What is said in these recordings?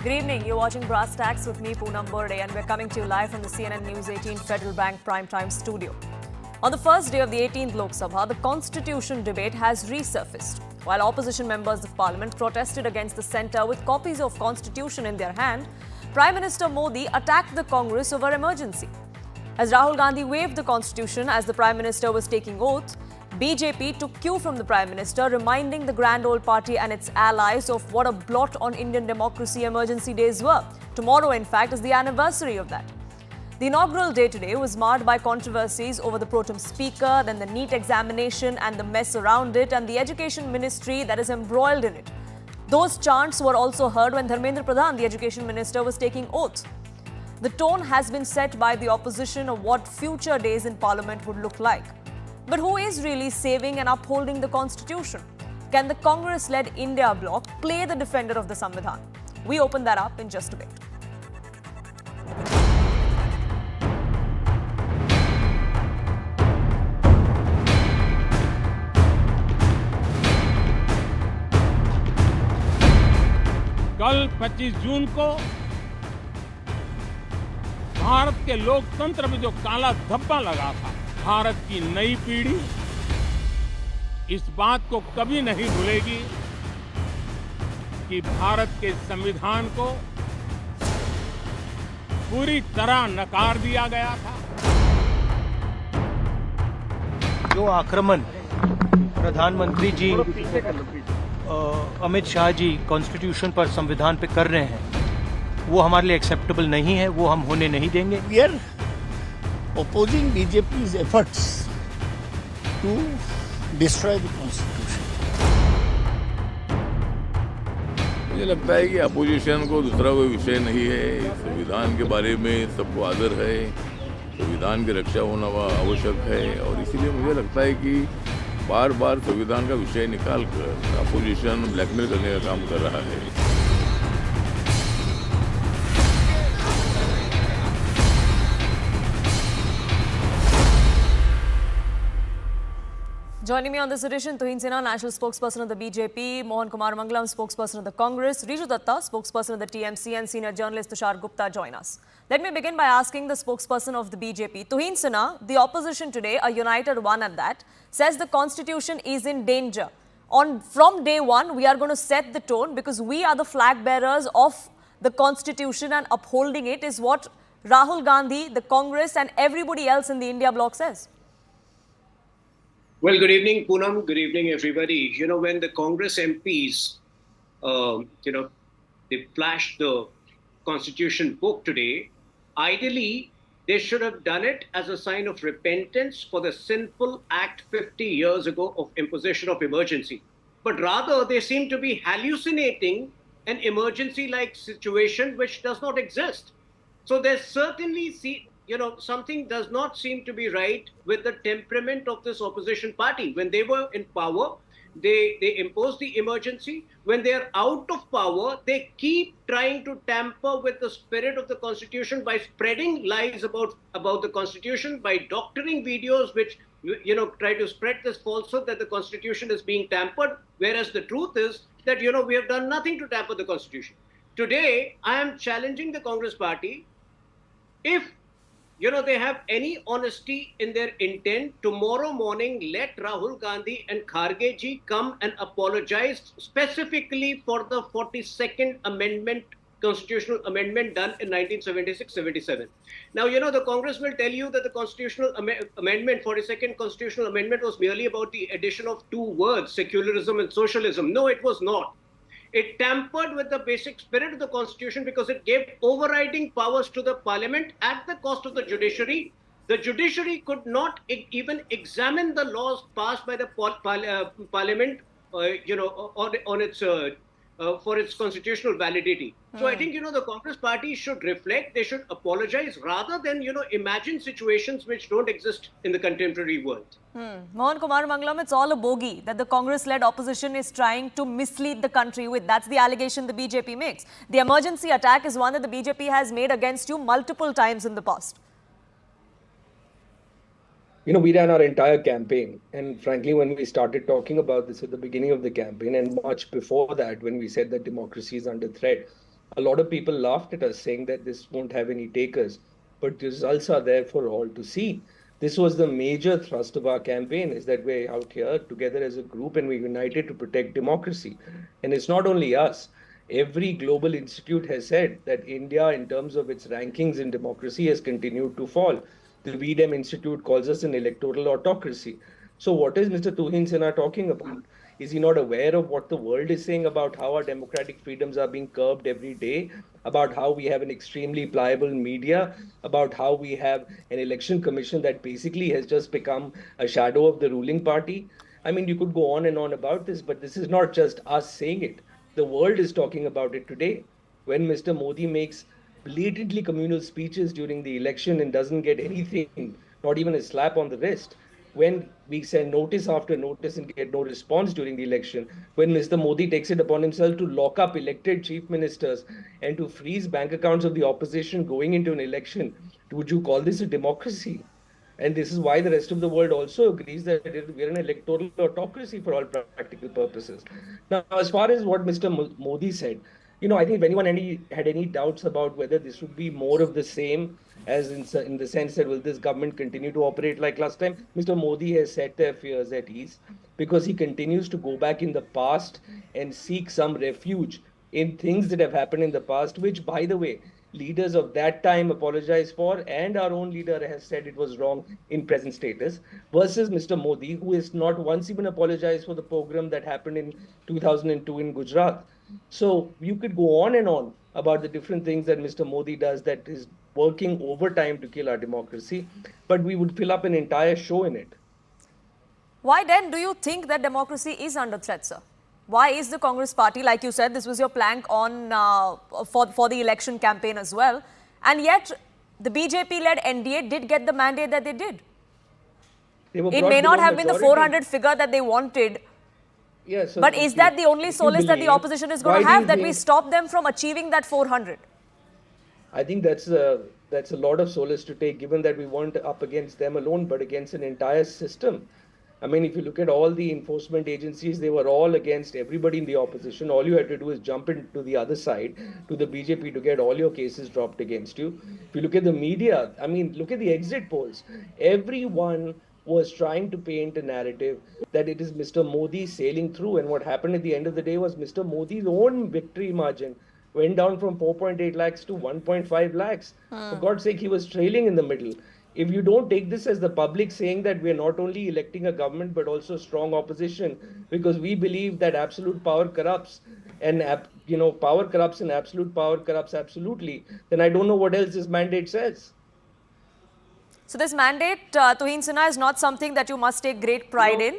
Good evening. You're watching Brass Tacks with me, Poonam Burde, and we're coming to you live from the CNN News 18 Federal Bank Primetime studio. On the first day of the 18th Lok Sabha, the constitution debate has resurfaced. While opposition members of parliament protested against the centre with copies of constitution in their hand, Prime Minister Modi attacked the Congress over emergency. As Rahul Gandhi waved the constitution as the Prime Minister was taking oath, BJP took cue from the Prime Minister, reminding the grand old party and its allies of what a blot on Indian democracy emergency days were. Tomorrow, in fact, is the anniversary of that. The inaugural day today was marred by controversies over the pro tem speaker, then the NEET examination and the mess around it, and the education ministry that is embroiled in it. Those chants were also heard when Dharmendra Pradhan, the education minister, was taking oath. The tone has been set by the opposition of what future days in parliament would look like. But who is really saving and upholding the constitution? Can the Congress-led India bloc play the defender of the Samvidhan? We open that up in just a bit. कल 25 जून को भारत के लोकतंत्र में जो काला धब्बा लगा था, भारत की नई पीढ़ी इस बात को कभी नहीं भूलेगी कि भारत के संविधान को पूरी तरह नकार दिया गया था। जो आक्रमण प्रधानमंत्री जी अमित शाह जी कॉन्स्टिट्यूशन पर, संविधान पे कर रहे हैं, वो हमारे लिए एक्सेप्टेबल नहीं है, वो हम होने नहीं देंगे। We are opposing BJP's efforts to destroy the constitution. मुझे लगता है कि अपोजिशन को दूसरा कोई विषय नहीं है। संविधान के बारे में सबको आदर है, संविधान की रक्षा होना आवश्यक है, और इसीलिए मुझे लगता है कि बार बार संविधान का विषय निकाल कर अपोजिशन ब्लैकमेल करने का काम कर रहा है। Joining me on this edition, Tuhin Sinha, National Spokesperson of the BJP, Mohan Kumar Mangalam, Spokesperson of the Congress, Riju Datta, Spokesperson of the TMC, and Senior Journalist Tushar Gupta join us. Let me begin by asking the Spokesperson of the BJP. Tuhin Sinha, the opposition today, a united one at that, says the Constitution is in danger. From day one, we are going to set the tone because we are the flag bearers of the Constitution, and upholding it is what Rahul Gandhi, the Congress, and everybody else in the India bloc says. Well, good evening, Poonam. Good evening, everybody. You know, when the Congress MPs, they flashed the Constitution book today, ideally, they should have done it as a sign of repentance for the sinful act 50 years ago of imposition of emergency. But rather, they seem to be hallucinating an emergency-like situation which does not exist. So there's certainly something does not seem to be right with the temperament of this opposition party. When they were in power, they imposed the emergency. When they are out of power, they keep trying to tamper with the spirit of the Constitution by spreading lies about the Constitution, by doctoring videos which try to spread this falsehood that the Constitution is being tampered, whereas the truth is that we have done nothing to tamper the Constitution. Today, I am challenging the Congress party. If they have any honesty in their intent, tomorrow morning, let Rahul Gandhi and Kharge ji come and apologize specifically for the 42nd amendment, constitutional amendment done in 1976-77. Now, the Congress will tell you that the constitutional amendment, 42nd constitutional amendment, was merely about the addition of two words, secularism and socialism. No, it was not. It tampered with the basic spirit of the Constitution because it gave overriding powers to the Parliament at the cost of the judiciary. The judiciary could not even examine the laws passed by the Parliament, on its for its constitutional validity. So I think, the Congress party should reflect, they should apologize rather than, imagine situations which don't exist in the contemporary world. Mohan Kumar Mangalam, it's all a bogey that the Congress-led opposition is trying to mislead the country with. That's the allegation the BJP makes. The emergency attack is one that the BJP has made against you multiple times in the past. We ran our entire campaign, and frankly, when we started talking about this at the beginning of the campaign and much before that, when we said that democracy is under threat, A lot of people laughed at us saying that this won't have any takers, but the results are there for all to see. This was the major thrust of our campaign, is that we're out here together as a group and we're united to protect democracy. And it's not only us. Every global institute has said that India, in terms of its rankings in democracy, has continued to fall. The VDEM Institute calls us an electoral autocracy. So what is Mr. Tuhin Sinha talking about? Is he not aware of what the world is saying about how our democratic freedoms are being curbed every day, about how we have an extremely pliable media, about how we have an election commission that basically has just become a shadow of the ruling party? I mean, you could go on and on about this, but this is not just us saying it. The world is talking about it today. When Mr. Modi makes blatantly communal speeches during the election and doesn't get anything, not even a slap on the wrist, when we send notice after notice and get no response during the election, when Mr. Modi takes it upon himself to lock up elected chief ministers and to freeze bank accounts of the opposition going into an election, would you call this a democracy? And this is why the rest of the world also agrees that we're an electoral autocracy for all practical purposes. Now, as far as what Mr. Modi said, I think if anyone had any doubts about whether this would be more of the same, as in the sense that will this government continue to operate like last time, Mr. Modi has set their fears at ease because he continues to go back in the past and seek some refuge in things that have happened in the past, which, by the way, leaders of that time apologized for, and our own leader has said it was wrong in present status, versus Mr. Modi, who has not once even apologized for the pogrom that happened in 2002 in Gujarat. So you could go on and on about the different things that Mr. Modi does that is working overtime to kill our democracy, but we would fill up an entire show in it. Why then do you think that democracy is under threat, sir? Why is the Congress party, like you said, this was your plank on for the election campaign as well, and yet the BJP-led NDA did get the mandate that they did? It may not have been the 400 figure that they wanted, yes, but is that the only solace that the opposition is going to have, that we stop them from achieving that 400? I think that's a lot of solace to take, given that we weren't up against them alone, but against an entire system. I mean, if you look at all the enforcement agencies, they were all against everybody in the opposition. All you had to do is jump into the other side, to the BJP, to get all your cases dropped against you. If you look at the media, I mean, look at the exit polls. Everyone was trying to paint a narrative that it is Mr. Modi sailing through. And what happened at the end of the day was Mr. Modi's own victory margin went down from 4.8 lakhs to 1.5 lakhs. For God's sake, he was trailing in the middle. If you don't take this as the public saying that we're not only electing a government but also strong opposition, because we believe that absolute power corrupts, and power corrupts and absolute power corrupts absolutely, then I don't know what else this mandate says. So this mandate, Tuhin Sinha, is not something that you must take great pride in,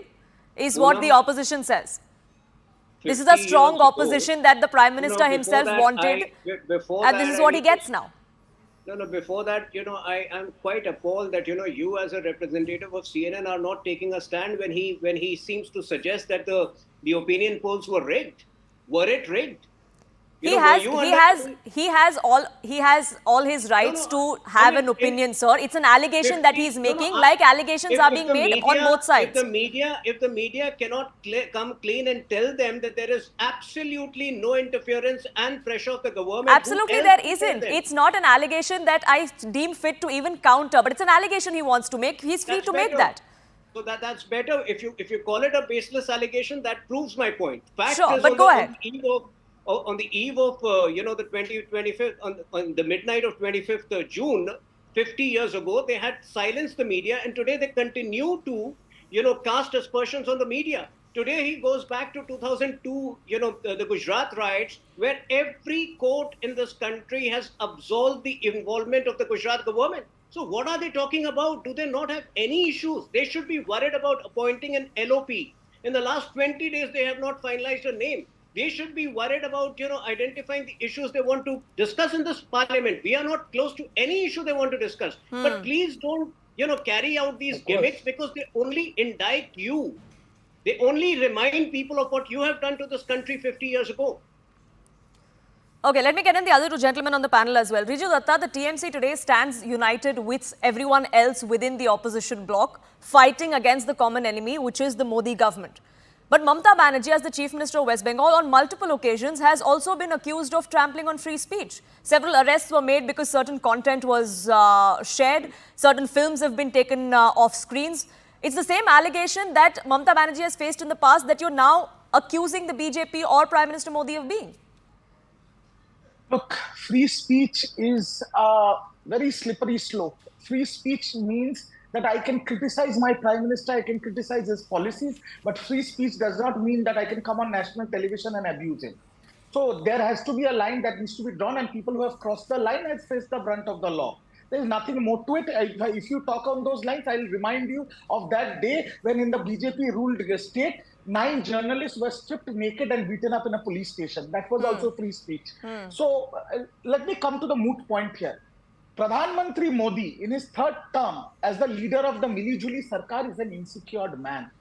is what the opposition says. This is a strong opposition that the Prime Minister himself wanted, and this is what he gets now. No, before that, I am quite appalled that, you as a representative of CNN are not taking a stand when he seems to suggest that the opinion polls were rigged. Were it rigged? He has all his rights to have an opinion, sir. It's an allegation that he's making, like allegations are being made on both sides. If the media cannot come clean and tell them that there is absolutely no interference and pressure of the government. Absolutely there isn't. It's not an allegation that I deem fit to even counter, but it's an allegation he wants to make. He's free to make that. So that's better. If you call it a baseless allegation, that proves my point. Fact sure, is, but go ahead. On the eve of the 25th, on the midnight of 25th June, 50 years ago, they had silenced the media, and today they continue to cast aspersions on the media. Today he goes back to 2002, the Gujarat riots, where every court in this country has absolved the involvement of the Gujarat government. So what are they talking about? Do they not have any issues? They should be worried about appointing an LOP. In the last 20 days, they have not finalized a name. They should be worried about, identifying the issues they want to discuss in this parliament. We are not close to any issue they want to discuss. But please don't, carry out these gimmicks, because they only indict you. They only remind people of what you have done to this country 50 years ago. Okay, let me get in the other two gentlemen on the panel as well. Riju Datta, the TMC today stands united with everyone else within the opposition bloc, fighting against the common enemy, which is the Modi government. But Mamata Banerjee, as the Chief Minister of West Bengal, on multiple occasions has also been accused of trampling on free speech. Several arrests were made because certain content was shared. Certain films have been taken off screens. It's the same allegation that Mamata Banerjee has faced in the past that you're now accusing the BJP or Prime Minister Modi of being. Look, free speech is a very slippery slope. Free speech means that I can criticize my Prime Minister, I can criticize his policies, but free speech does not mean that I can come on national television and abuse him. So there has to be a line that needs to be drawn, and people who have crossed the line have faced the brunt of the law. There is nothing more to it. If you talk on those lines, I'll remind you of that day when in the BJP ruled state, 9 journalists were stripped naked and beaten up in a police station. That was also free speech. So let me come to the moot point here. Pradhan Mantri Modi, in his 3rd term as the leader of the Mili-Juli Sarkar, is an insecure man.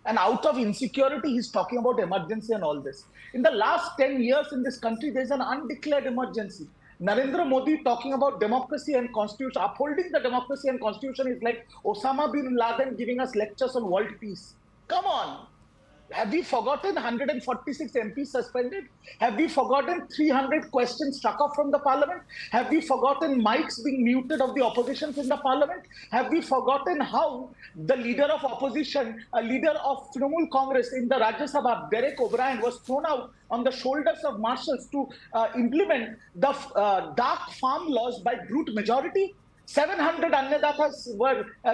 And out of insecurity, he's talking about emergency and all this. In the last 10 years in this country, there's an undeclared emergency. Narendra Modi talking about democracy and constitution, upholding the democracy and constitution is like Osama bin Laden giving us lectures on world peace. Come on. Have we forgotten 146 MPs suspended? Have we forgotten 300 questions struck off from the parliament? Have we forgotten mics being muted of the oppositions in the parliament? Have we forgotten how the leader of opposition, a leader of Trinamool Congress in the Rajya Sabha, Derek O'Brien, was thrown out on the shoulders of marshals to implement the dark farm laws by brute majority? 700 Annadatas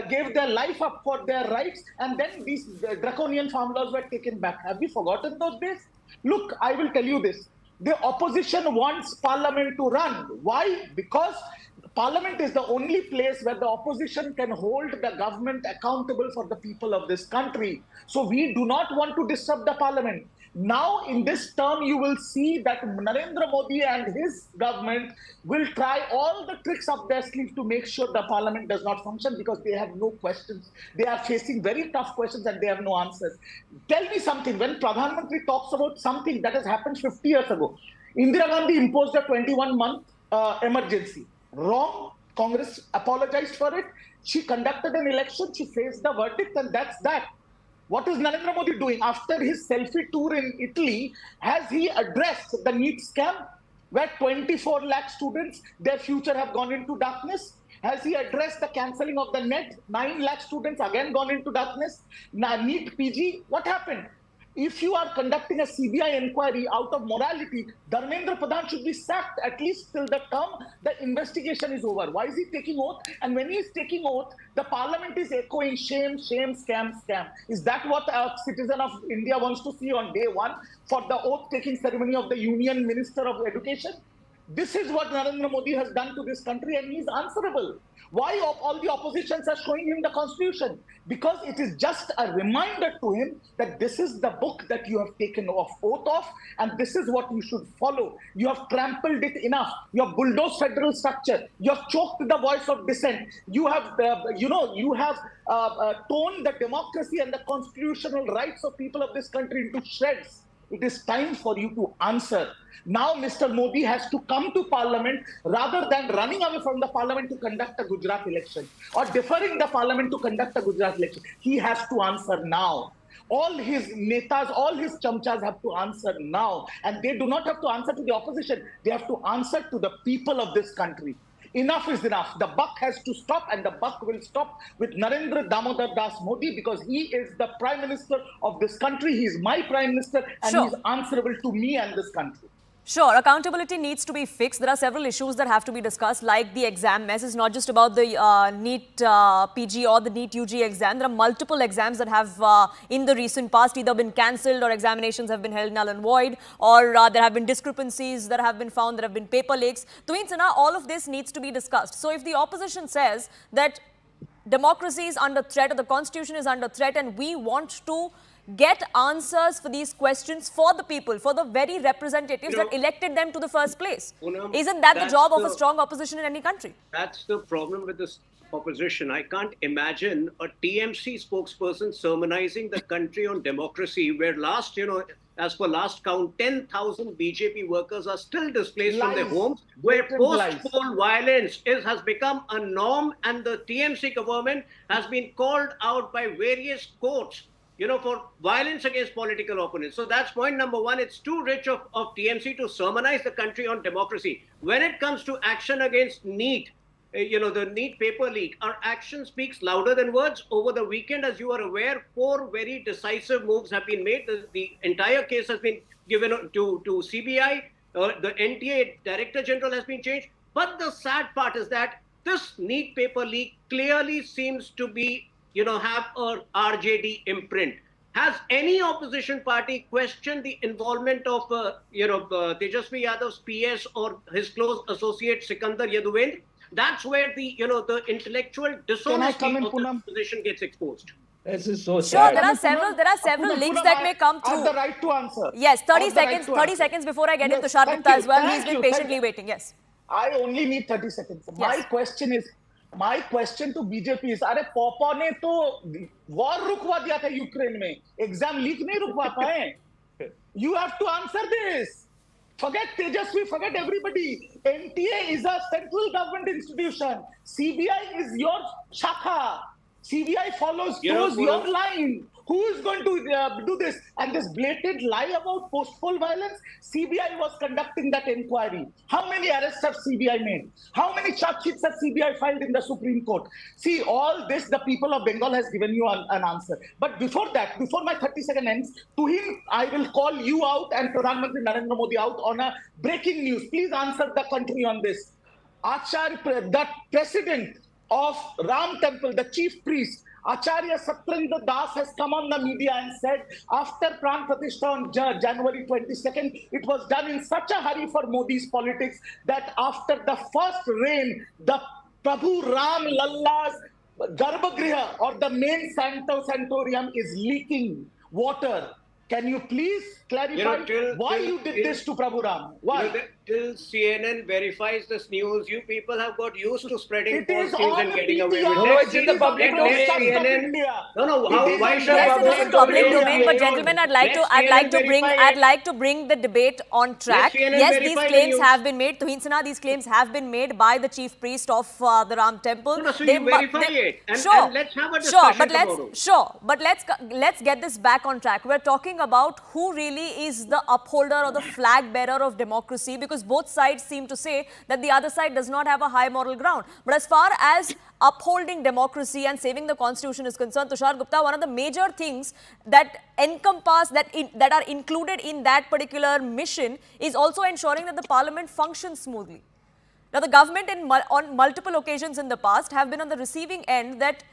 gave their life up for their rights, and then these draconian farm laws were taken back. Have we forgotten those days? Look, I will tell you this. The opposition wants parliament to run. Why? Because parliament is the only place where the opposition can hold the government accountable for the people of this country. So we do not want to disrupt the parliament. Now, in this term, you will see that Narendra Modi and his government will try all the tricks up their sleeve to make sure the parliament does not function, because they have no questions. They are facing very tough questions and they have no answers. Tell me something. When Pradhan Mantri talks about something that has happened 50 years ago, Indira Gandhi imposed a 21-month emergency. Wrong. Congress apologized for it. She conducted an election. She faced the verdict, and that's that. What is Narendra Modi doing? After his selfie tour in Italy, has he addressed the NEET scam, where 24 lakh students, their future have gone into darkness? Has he addressed the cancelling of the NET? 9 lakh students again gone into darkness. Now, NEET PG, what happened? If you are conducting a CBI inquiry out of morality, Dharmendra Pradhan should be sacked at least till the term the investigation is over. Why is he taking oath? And when he is taking oath, the parliament is echoing shame, shame, scam, scam. Is that what a citizen of India wants to see on day one for the oath-taking ceremony of the Union Minister of Education? This is what Narendra Modi has done to this country, and he is answerable. Why all the oppositions are showing him the constitution? Because it is just a reminder to him that this is the book that you have taken oath of, and this is what you should follow. You have trampled it enough. You have bulldozed federal structure. You have choked the voice of dissent. You have, torn the democracy and the constitutional rights of people of this country into shreds. It is time for you to answer. Now, Mr. Modi has to come to parliament rather than running away from the parliament to conduct a Gujarat election or deferring the parliament to conduct a Gujarat election. He has to answer now. All his netas, all his chamchas have to answer now. And they do not have to answer to the opposition. They have to answer to the people of this country. Enough is enough. The buck has to stop, and the buck will stop with Narendra Damodar Das Modi, because he is the Prime Minister of this country. He is my Prime Minister, and he is answerable to me and this country. Sure, accountability needs to be fixed. There are several issues that have to be discussed, like the exam mess. It's not just about the NEET PG or the NEET UG exam. There are multiple exams that have, in the recent past, either been cancelled or examinations have been held null and void, or there have been discrepancies that have been found, there have been paper leaks. All of this needs to be discussed. So if the opposition says that democracy is under threat or the constitution is under threat, and we want to get answers for these questions for the people, for the very representatives that elected them to the first place. Isn't that the job of a strong opposition in any country? That's the problem with this opposition. I can't imagine a TMC spokesperson sermonizing the country on democracy, where as per last count, 10,000 BJP workers are still displaced from their homes, where post-poll violence has become a norm, and the TMC government has been called out by various courts for violence against political opponents. So that's point number one. It's too rich of TMC to sermonize the country on democracy. When it comes to action against NEET, the NEET paper leak, our action speaks louder than words. Over the weekend, as you are aware, 4 very decisive moves have been made. The entire case has been given to CBI. The NTA Director General has been changed. But the sad part is that this NEET paper leak clearly seems to be, have a RJD imprint. Has any opposition party questioned the involvement of, Tejasvi Yadav's PS or his close associate Sikandar Yaduvendra? That's where the intellectual dishonesty of the opposition gets exposed. This is so Sure, sad. there are several leaks that may come through. I have the right to answer. Yes, 30 I have the seconds. right to 30 answer. seconds before I get in Yes, Tushar thank Gupta you, as well. thank He's been you, patiently thank you. waiting. Yes. I only need 30 seconds. My question to BJP is, अरे Poopó ने तो war रुकवा दिया था Ukraine में, exam leak नहीं रुकवा पाए. You have to answer this. Forget Tejasvi, forget everybody. NTA is a central government institution. CBI is your shakha. CBI follows your line. Who is going to do this? And this blatant lie about post-poll violence, CBI was conducting that inquiry. How many arrests have CBI made? How many charge sheets have CBI filed in the Supreme Court? See, all this, the people of Bengal has given you an answer. But before that, before my 30-second ends, to him, I will call you out and Pradhan Mantri Narendra Modi out on a breaking news. Please answer the country on this. The president of Ram Temple, the chief priest, Acharya Satyendra Das has come on the media and said after Pran Pratishtha on January 22nd, it was done in such a hurry for Modi's politics that after the first rain, the Prabhu Ram Lalla's Garbhagriha or the main Santorium is leaking water. Can you please clarify why you did this to Prabhu Ram? Why? Till CNN verifies this news, you people have got used to spreading false news on and getting away with No, it. it's in the public domain. Why should Yes, it is in public domain, but CNN gentlemen, I'd like to bring the debate on track. CNN Yes, these verify the claims news. have been made. Tuhin Sinha, these claims have been made by the chief priest of the Ram Temple. So you verify it, and let's have a discussion tomorrow. But let's get this back on track. We're talking about who really is the upholder or the flag bearer of democracy, because both sides seem to say that the other side does not have a high moral ground. But as far as upholding democracy and saving the constitution is concerned, Tushar Gupta, one of the major things that encompass that are included in that particular mission is also ensuring that the parliament functions smoothly. Now, the government on multiple occasions in the past have been on the receiving end that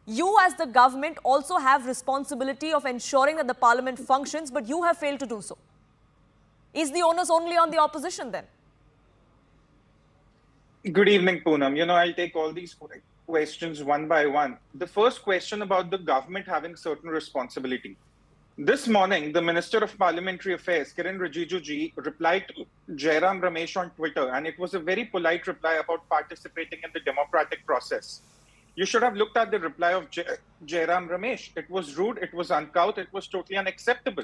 you as the government also have responsibility of ensuring that the parliament functions, but you have failed to do so. Is the onus only on the opposition then? Good evening, Poonam. I'll take all these questions one by one. The first question about the government having certain responsibility. This morning, the Minister of Parliamentary Affairs, Kiren Rijiju ji, replied to Jairam Ramesh on Twitter, and it was a very polite reply about participating in the democratic process. You should have looked at the reply of Jairam Ramesh. It was rude, it was uncouth, it was totally unacceptable.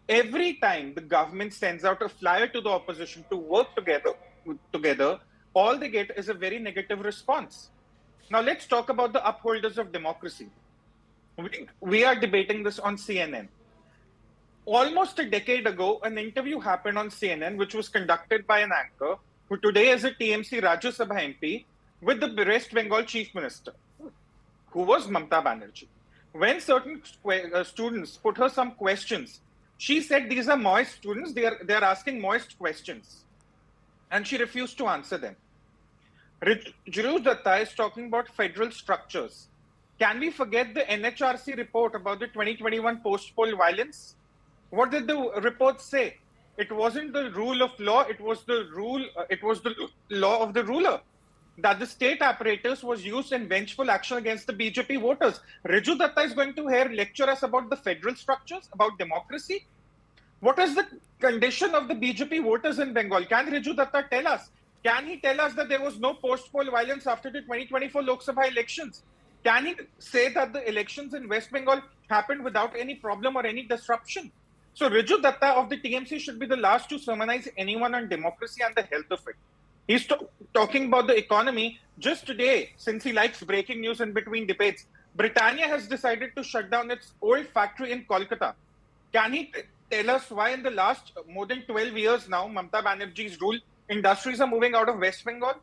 Every time the government sends out a flyer to the opposition to work together, all they get is a very negative response. Now let's talk about the upholders of democracy. We are debating this on CNN. Almost a decade ago, an interview happened on CNN, which was conducted by an anchor who today is a TMC Rajya Sabha MP with the West Bengal Chief Minister, who was Mamata Banerjee. When certain students put her some questions, she said these are moist students, they are asking moist questions. And she refused to answer them. Giriraj Datta is talking about federal structures. Can we forget the NHRC report about the 2021 post-poll violence? What did the report say? It wasn't the rule of law, it was the law of the ruler. That the state apparatus was used in vengeful action against the BJP voters. Riju Datta is going to lecture us about the federal structures, about democracy. What is the condition of the BJP voters in Bengal? Can Riju Datta tell us? Can he tell us that there was no post-poll violence after the 2024 Lok Sabha elections? Can he say that the elections in West Bengal happened without any problem or any disruption? So Riju Datta of the TMC should be the last to sermonize anyone on democracy and the health of it. He's talking about the economy. Just today, since he likes breaking news in between debates, Britannia has decided to shut down its old factory in Kolkata. Can he tell us why in the last more than 12 years now, Mamata Banerjee's rule, industries are moving out of West Bengal?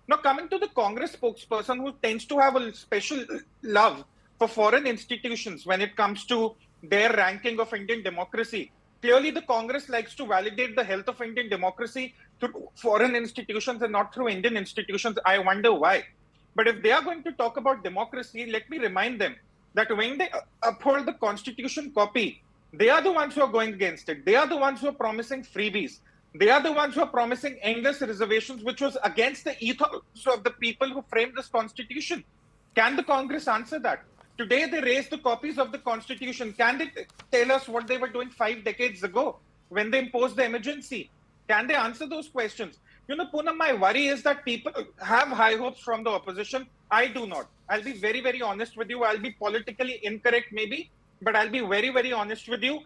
Now, coming to the Congress spokesperson who tends to have a special love for foreign institutions when it comes to their ranking of Indian democracy. Clearly, the Congress likes to validate the health of Indian democracy through foreign institutions and not through Indian institutions. I wonder why. But if they are going to talk about democracy, let me remind them that when they uphold the constitution copy, they are the ones who are going against it. They are the ones who are promising freebies. They are the ones who are promising endless reservations, which was against the ethos of the people who framed this constitution. Can the Congress answer that? Today, they raised the copies of the constitution. Can they tell us what they were doing 5 decades ago when they imposed the emergency? Can they answer those questions? You know, Poonam, my worry is that people have high hopes from the opposition. I do not. I'll be very, very honest with you. I'll be politically incorrect maybe, but I'll be very, very honest with you.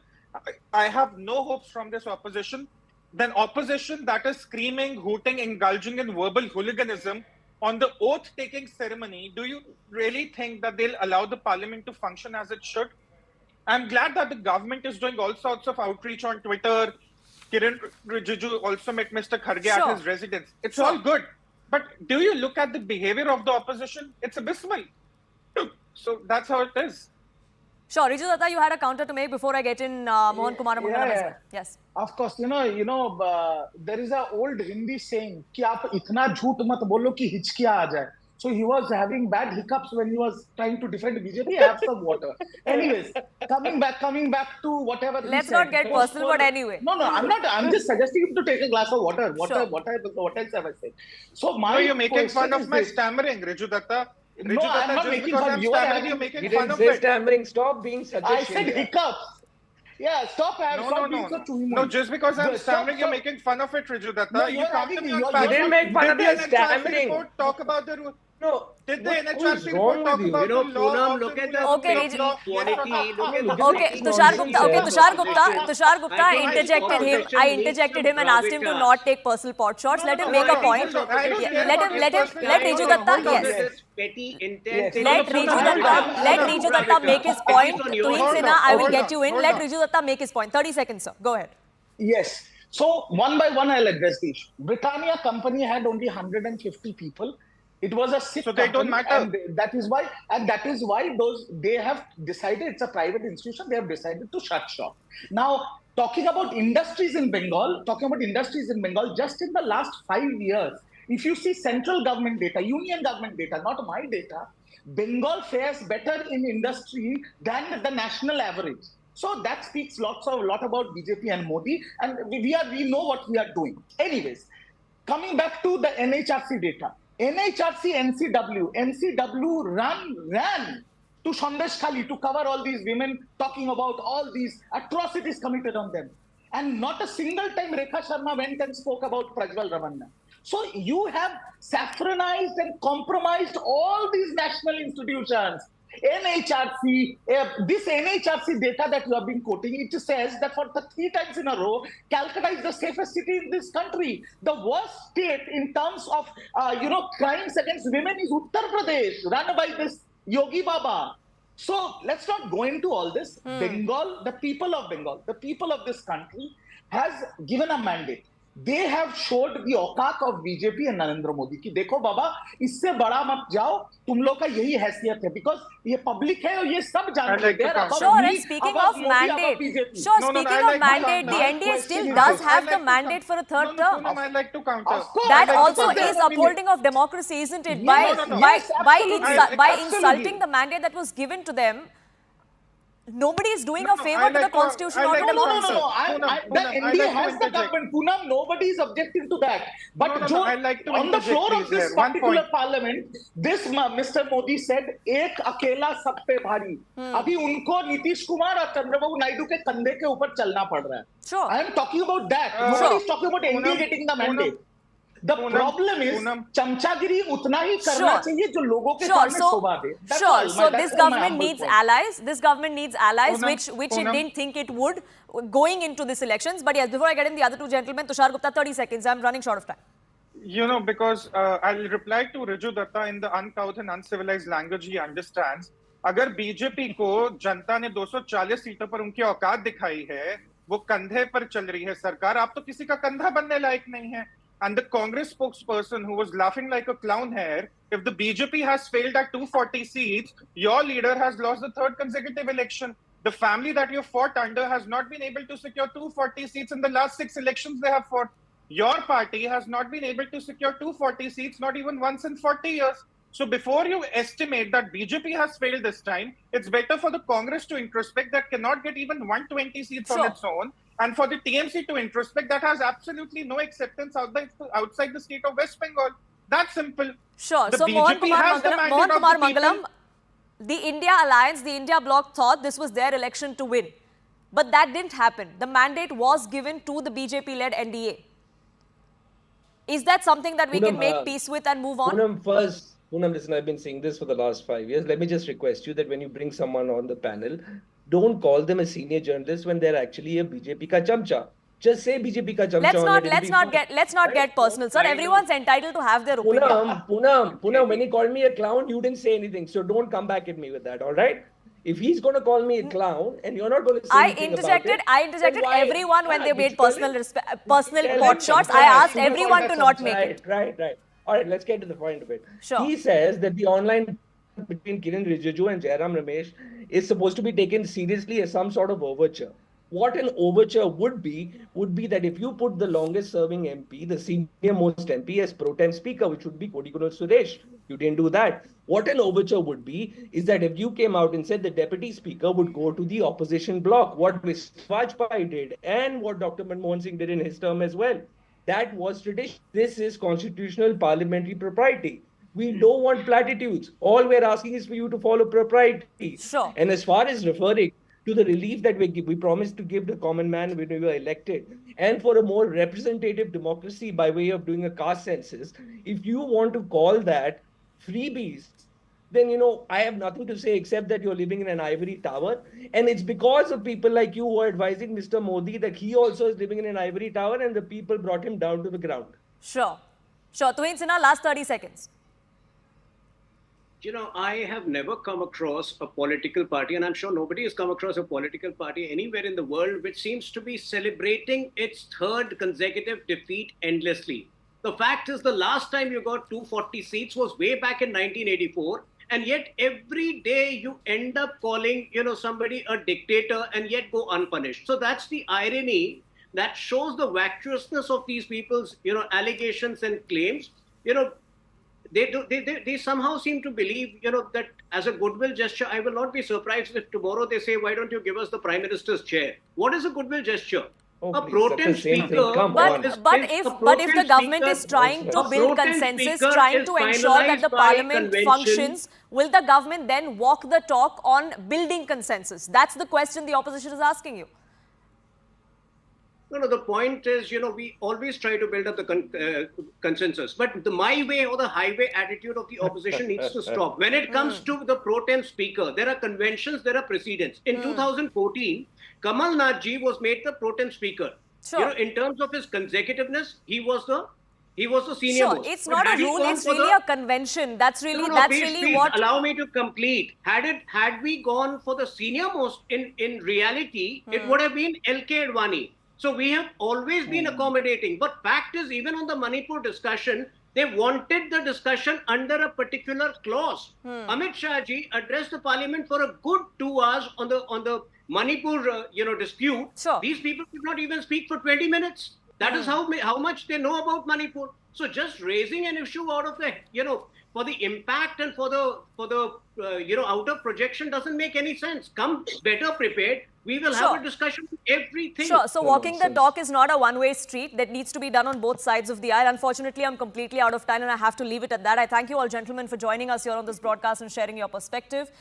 I have no hopes from this opposition. Then opposition that is screaming, hooting, indulging in verbal hooliganism on the oath-taking ceremony, do you really think that they'll allow the parliament to function as it should? I'm glad that the government is doing all sorts of outreach on Twitter. Kiren Rijiju also met Mr. Kharge at his residence. It's all good. But do you look at the behavior of the opposition? It's abysmal. So that's how it is. Sure. Riju Datta, you had a counter to make before I get in Mohan Kumar Mundaram as well. Yes. Of course, there is a old Hindi saying कि आप इतना झूठ मत बोलो कि हिचकियाँ आ जाए. So he was having bad hiccups when he was trying to defend BJP. Have some water. Anyways, coming back to whatever. Let's not get personal, but anyway. No, I'm not. I'm just suggesting him to take a glass of water. What else have I said? So you're making fun of my stammering, Riju Datta. No, I'm not making fun. You are making fun of it. Stammering. Stop being such I said hiccups. Yeah, stop being so too No, just because I'm stammering, you're making fun of it, Riju Datta. No, you didn't make fun of your stammering. Talk about the No. Did the NHRC report talk about the law? Look at the quality. Okay, Tushar Gupta, I interjected him and asked him to not take personal pot shots. Let him make a point. Let Riju Datta, yes. Let Riju Datta make his point. Tuhin Sinha, I will get you in. Let Riju Datta make his point. 30 seconds, sir. Go ahead. Yes. So one by one, I'll address the issue. Britannia company had only 150 people. It was a sick company, don't matter. and that is why they have decided, it's a private institution, they have decided to shut shop. Now, talking about industries in Bengal, just in the last 5 years, if you see central government data, union government data, not my data, Bengal fares better in industry than the national average. So that speaks a lot about BJP and Modi, and we know what we are doing. Anyways, coming back to the NHRC data. NHRC, NCW ran to Sandesh Khali to cover all these women, talking about all these atrocities committed on them. And not a single time Rekha Sharma went and spoke about Prajwal Ravanna. So you have saffronized and compromised all these national institutions. NHRC, this NHRC data that you have been quoting, it says that for the 3 times in a row, Calcutta is the safest city in this country. The worst state in terms of, crimes against women is Uttar Pradesh, run by this Yogi Baba. So let's not go into all this. Bengal, the people of this country has given a mandate. They have showed the औकात of BJP and Narendra Modi कि देखो बाबा इससे बड़ा मत जाओ तुम लोग का यही हैसियत है because ये public है और ये सब जानते हैं. Sure, and speaking of mandate, the NDA still does have the mandate for a third term. I'd like to counter. That also is upholding of democracy, isn't it? By insulting the mandate that was given to them. Nobody is doing a favor to the constitution or to democracy. The NDA has the government. Poonam, nobody is objecting to that. But on the floor of this particular parliament, this Mr. Modi said, "एक अकेला सब पे भारी." अभी उनको नीतीश कुमार और चंद्रबाबू नायडू के कंधे के ऊपर चलना पड़ रहा है. Sure. I am talking about that. Nobody is talking about NDA getting the mandate. The problem is चमचागिरी उतना ही करना चाहिए जो लोगों के सामने शोभा दे. Sure. So this government needs allies. This government needs allies, which it didn't think it would going into this elections. But yes, before I get in the other two gentlemen, Tushar Gupta, 30 seconds. I'm running short of time. Because I'll reply to Riju Datta in the uncouth and uncivilized language he understands. अगर BJP को जनता ने 240 सीटों पर उनकी औकात दिखाई है, वो कंधे पर चल रही है सरकार, आप तो किसी का कंधा बनने लायक नहीं है. And the Congress spokesperson who was laughing like a clown here, if the BJP has failed at 240 seats, your leader has lost the third consecutive election. The family that you fought under has not been able to secure 240 seats in the last 6 elections they have fought. Your party has not been able to secure 240 seats, not even once in 40 years. So before you estimate that BJP has failed this time, it's better for the Congress to introspect that cannot get even 120 seats on its own, and for the TMC to introspect that has absolutely no acceptance outside the state of West Bengal. That's simple. Sure. The So Mohan BJP has the mandate Kumar of the Mangalam, people. the India Alliance, the India Bloc thought this was their election to win. But that didn't happen. The mandate was given to the BJP-led NDA. Is that something that we can make peace with and move on? Poonam, listen, I've been saying this for the last 5 years. Let me just request you that when you bring someone on the panel, don't call them a senior journalist when they're actually a BJP ka chamcha. Just say BJP ka chamcha. Let's not get personal, sir. Everyone's entitled to have their opinion. Poonam, when he called me a clown, you didn't say anything. So don't come back at me with that, all right? If he's going to call me a clown and you're not going to say anything about it, I interjected everyone when they made personal pot shots. I asked everyone to not make it. Right. All right, let's get to the point of it. Sure. He says that the online between Kiren Rijiju and Jairam Ramesh is supposed to be taken seriously as some sort of overture. What an overture would be that if you put the longest serving MP, the senior most MP as pro tem speaker, which would be Kodikunal Suresh, you didn't do that. What an overture would be is that if you came out and said the deputy speaker would go to the opposition bloc, what Shivraj did and what Dr. Manmohan Singh did in his term as well. That was tradition. This is constitutional parliamentary propriety. We don't want platitudes. All we're asking is for you to follow propriety. Sure. And as far as referring to the relief that we promised to give the common man when we were elected, and for a more representative democracy by way of doing a caste census, if you want to call that freebies, then, I have nothing to say except that you're living in an ivory tower. And it's because of people like you who are advising Mr. Modi that he also is living in an ivory tower and the people brought him down to the ground. Sure. Tuhin Sinha, last 30 seconds. I have never come across a political party, and I'm sure nobody has come across a political party anywhere in the world which seems to be celebrating its third consecutive defeat endlessly. The fact is, the last time you got 240 seats was way back in 1984. And yet every day you end up calling, somebody a dictator and yet go unpunished. So that's the irony that shows the vacuousness of these people's, allegations and claims. They somehow seem to believe, that as a goodwill gesture, I will not be surprised if tomorrow they say, why don't you give us the Prime Minister's chair? What is a goodwill gesture? A pro tem speaker. But if the government is trying to build consensus, trying to ensure that the parliament functions, will the government then walk the talk on building consensus? That's the question the opposition is asking you. No, the point is, we always try to build up the consensus. But the my way or the highway attitude of the opposition needs to stop. When it comes to the pro tem speaker, there are conventions, there are precedents. In 2014, Kamal Nath ji was made the pro tem speaker. Sure. In terms of his consecutiveness, he was the senior most. It's not a rule, it's really a convention. That's really what... Allow me to complete. Had we gone for the senior most, in reality, it would have been LK Advani. So we have always been accommodating. But fact is, even on the Manipur discussion, they wanted the discussion under a particular clause. Amit Shah ji addressed the parliament for a good 2 hours on the Manipur dispute. Sure. These people could not even speak for 20 minutes. That is how much they know about Manipur. So just raising an issue out of the for the impact and for the out of projection doesn't make any sense. Come better prepared. We will have a discussion on everything. Sure. So walking the talk is not a one-way street. That needs to be done on both sides of the aisle. Unfortunately, I'm completely out of time and I have to leave it at that. I thank you all, gentlemen, for joining us here on this broadcast and sharing your perspective.